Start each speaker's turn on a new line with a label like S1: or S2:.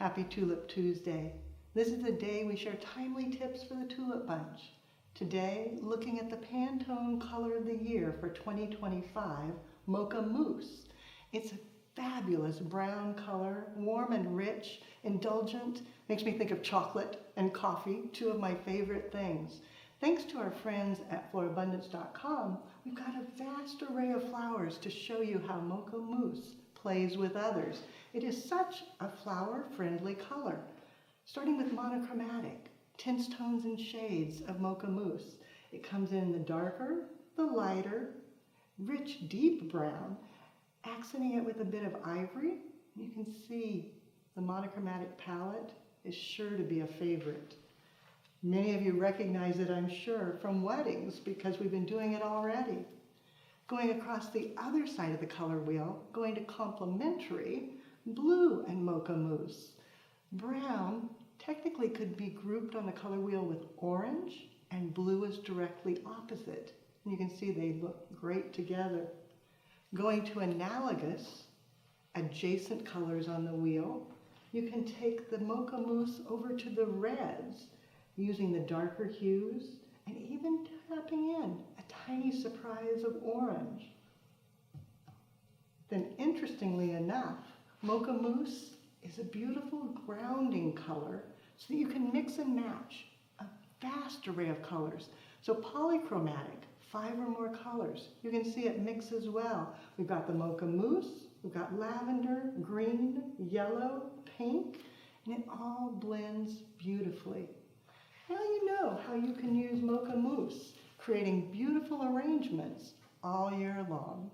S1: Happy Tulip Tuesday. This is the day we share timely tips for the Tulip Bunch. Today, looking at the Pantone Color of the Year for 2025, Mocha Mousse. It's a fabulous brown color, warm and rich, indulgent, makes me think of chocolate and coffee, two of my favorite things. Thanks to our friends at florabundance.com, we've got a vast array of flowers to show you how Mocha Mousse plays with others. It is such a flower-friendly color. Starting with monochromatic, tints, tones, and shades of Mocha Mousse. It comes in the darker, the lighter, rich, deep brown, accenting it with a bit of ivory. You can see the monochromatic palette is sure to be a favorite. Many of you recognize it, I'm sure, from weddings because we've been doing it already. Going across the other side of the color wheel, going to complementary, blue and Mocha Mousse. Brown technically could be grouped on the color wheel with orange, and blue is directly opposite. And you can see they look great together. Going to analogous, adjacent colors on the wheel, you can take the Mocha Mousse over to the reds, using the darker hues, and even tapping in a tiny surprise of orange. Then interestingly enough, Mocha Mousse is a beautiful grounding color so that you can mix and match a vast array of colors. So polychromatic, 5 or more colors. You can see it mixes well. We've got the Mocha Mousse, we've got lavender, green, yellow, pink, and it all blends beautifully. Now you know how you can use Mocha Mousse, creating beautiful arrangements all year long.